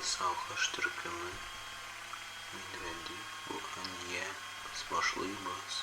52сагыш төркеме. Мин Рәдиф, бу Ания. Без башлыйбыз.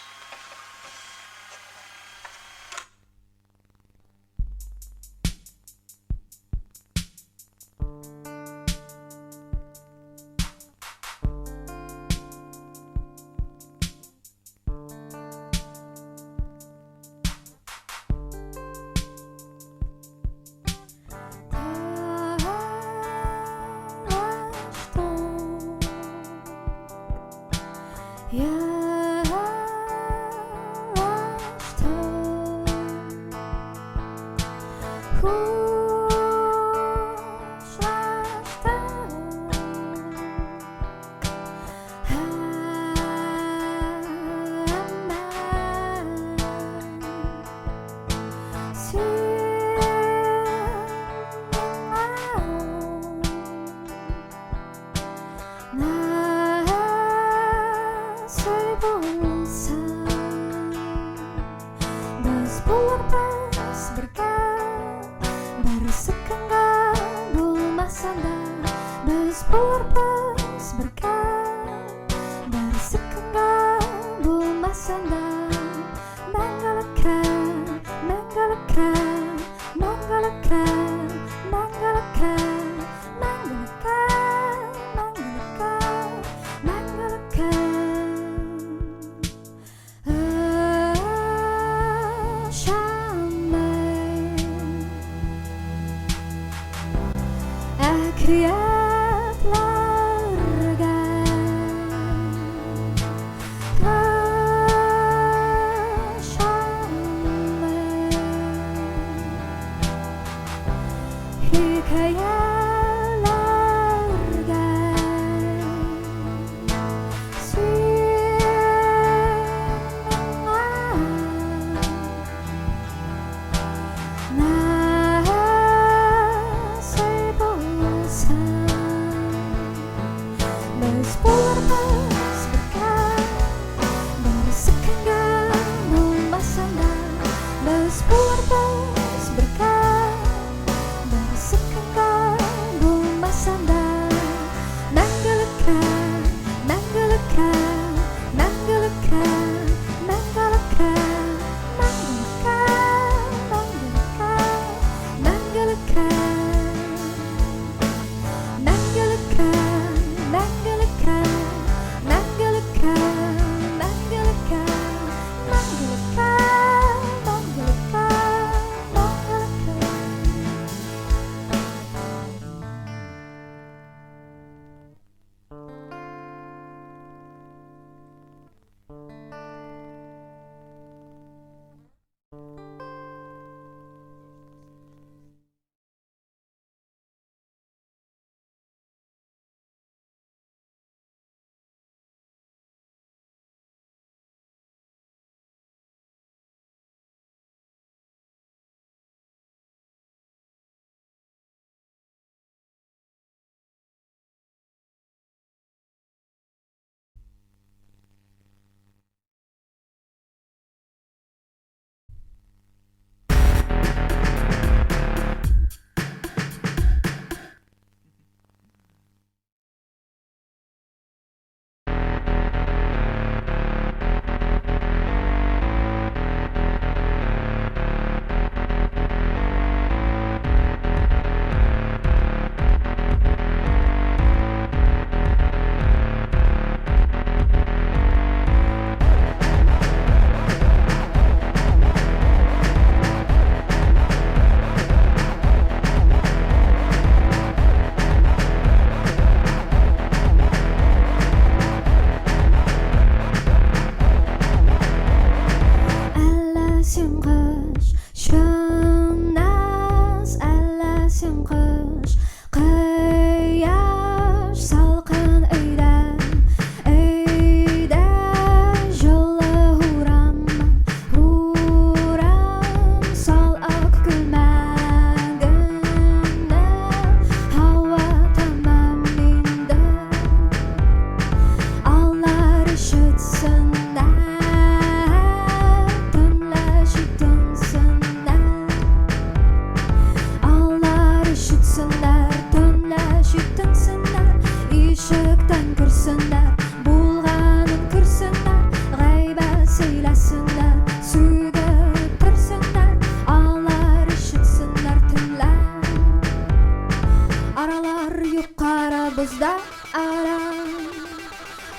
ara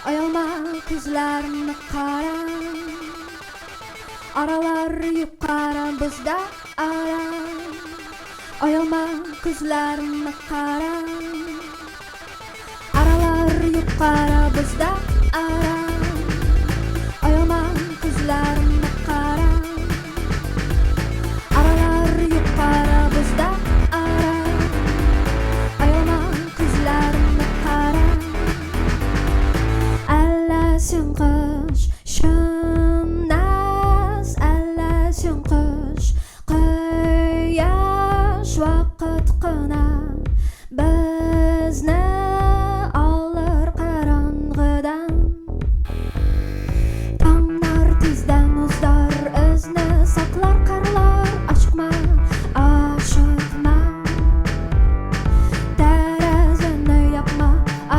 ayolma күзләрне кара Аралар юқара бізда ара Ayolma күзләрне кара Аралар юқара бізда ара Ayolma күзләрне кара Аралар юқара бізда ара Ayolma күзләрне кара Әллә сен қыш шыннас Әллә сен қыш қияш вақыт қына Бізні алыр қараңғыдан Таңнар тизден ұздар ізні сақлар қарлар Ашықма, ашықма Тәрәзіні япма,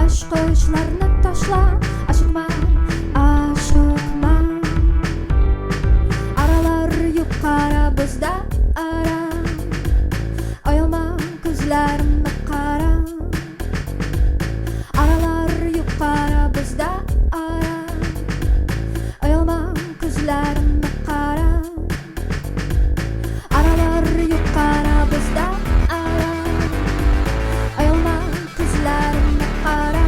ашқышларны ташла Ашықма, ашықма Аралар юқара бізда ара Ayolma күзләрне кара Аралар юқара бізда ара Ayolma күзләрне кара Аралар юқара бізда ара Ayolma күзләрне кара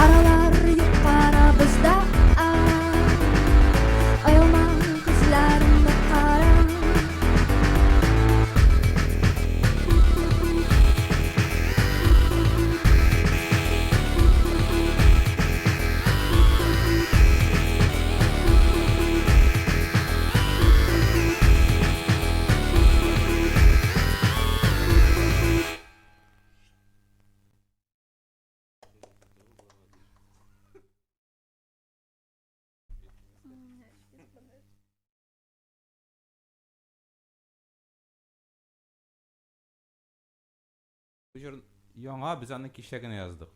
Аралар юқара бізда ара Ayolma күзләрне кара Bu jür яңа biz аны кичә генә яздык.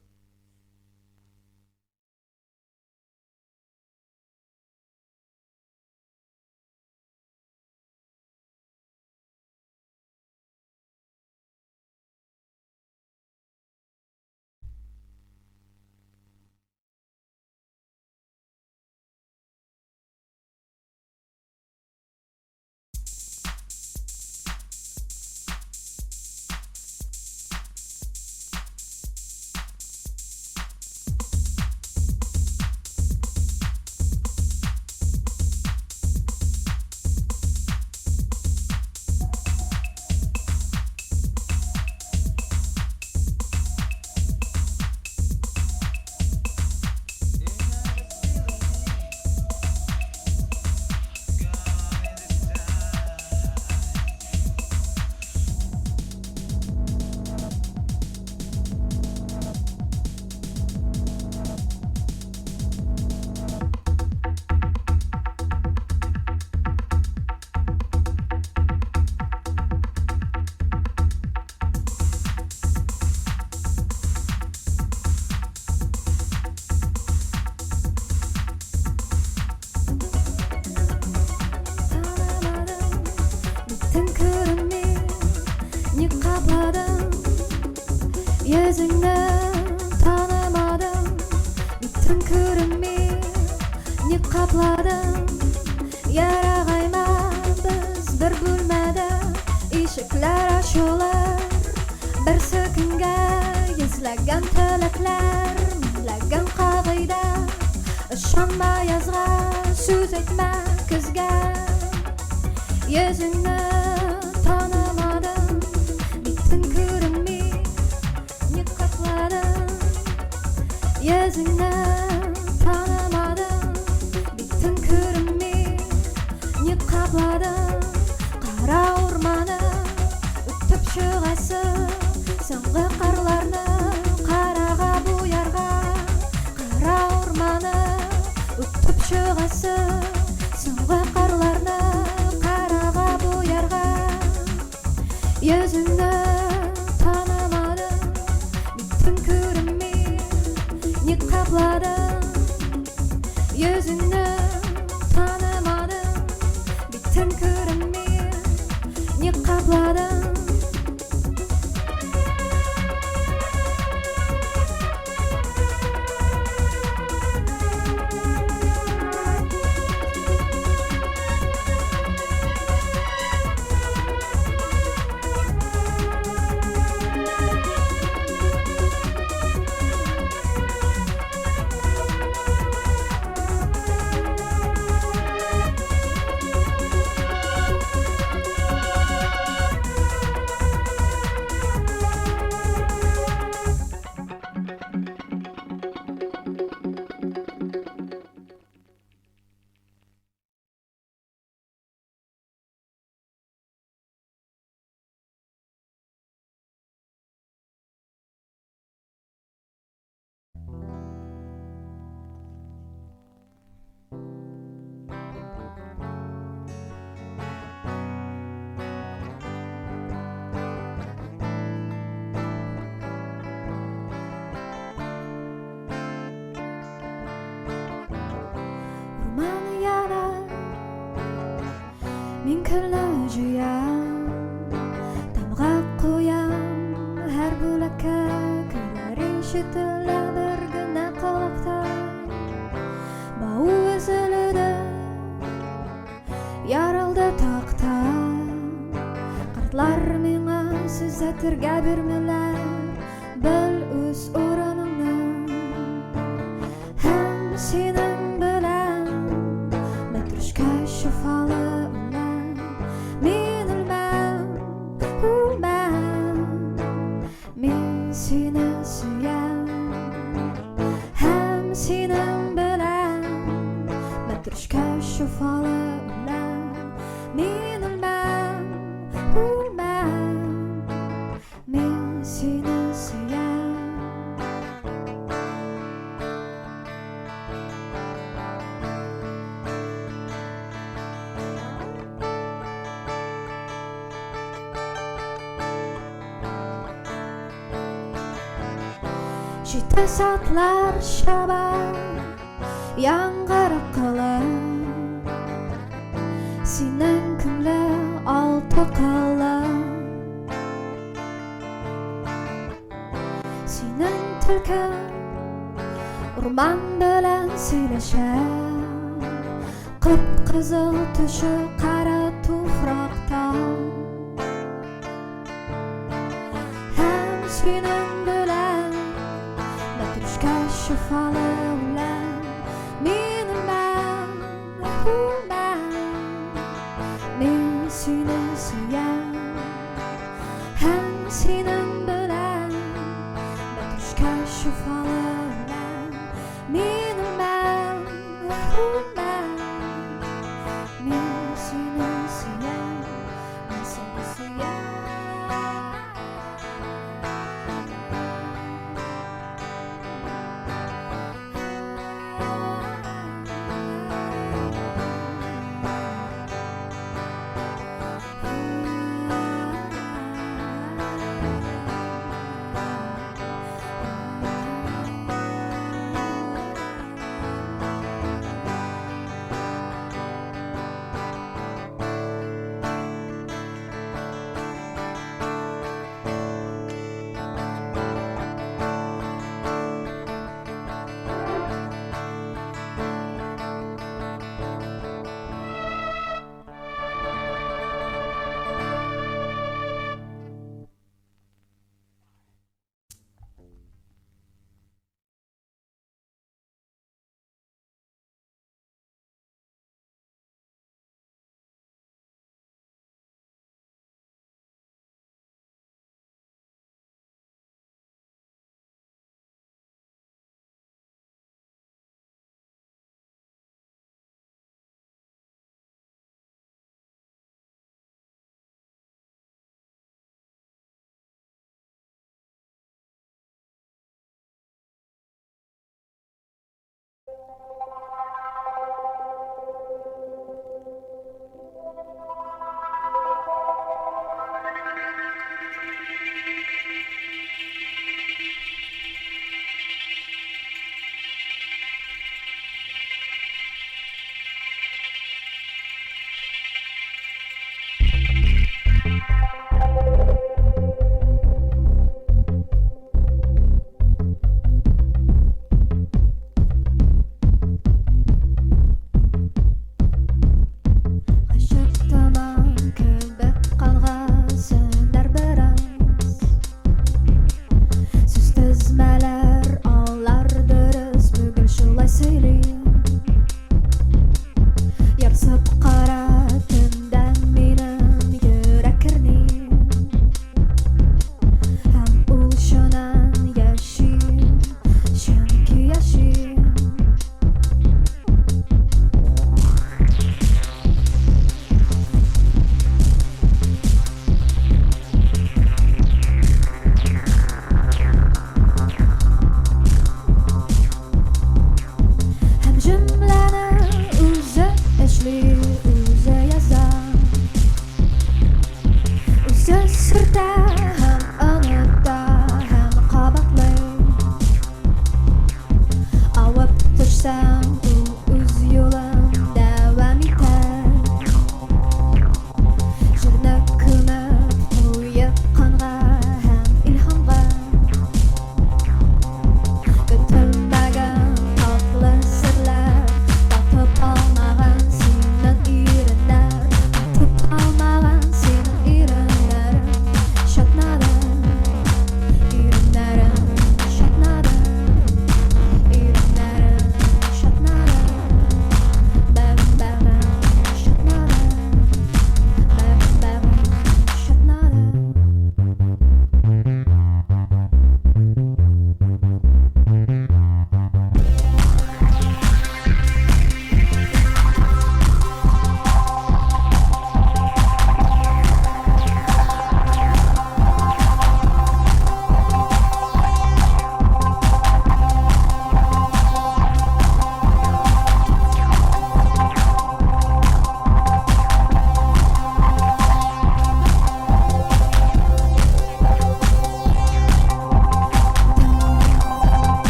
Йөзеңне танымадым, битен күренми, ник капладым. Ярагайма без бер бүлмәдә, ишекләр ачылыр. Бер сөкөнгә йөзләгән теләкләр, меңләгән кагыйдә. Ышанма язга, сүз әйтмә көзгә. Йөзеңне танымадым, битен күренми. Йөзеңне танымадым, битен күренми, ник капладым. Кара урманы үтеп чыгасы, соңгы карларны карага буярга. Кара урманы үтеп чыгасы, соңгы карларны карага буярга. Йөзеңне танымадым, битен күренми, ник капладым. Йөзеңне танымадым, битен күренми, ник капладым. Мин күле җыям, тамга куям, һәр бүләккә көйләр ишетелә бер генә колакта. Бау өзелде, ярылды такта. Картлар миңа сүз әйтергә бирмиләр, бел үз урыныңны. Һәм синең белән мәтрүшкә шифалы үлән. Мин үлмәм, мин сине сөям. Һәм синең белән мәтрүшкә шифалы үлән. Мин үлмәм, мин сине сөям. Җитез атлар шаба, яңгыр кылын. Синең күңле алты кылын. Синең төлкең урман белән сөйләшә. Кып-кызыл төше кара туфракта. Һәм синең белән мәтрүшкә шифалы үлән. Мин үлмәм, мин сине сөям. Һәм синең белән мәтрүшкә шифалы үлән. Мин үлмәм, мин сине сөям. Мин сине сөям.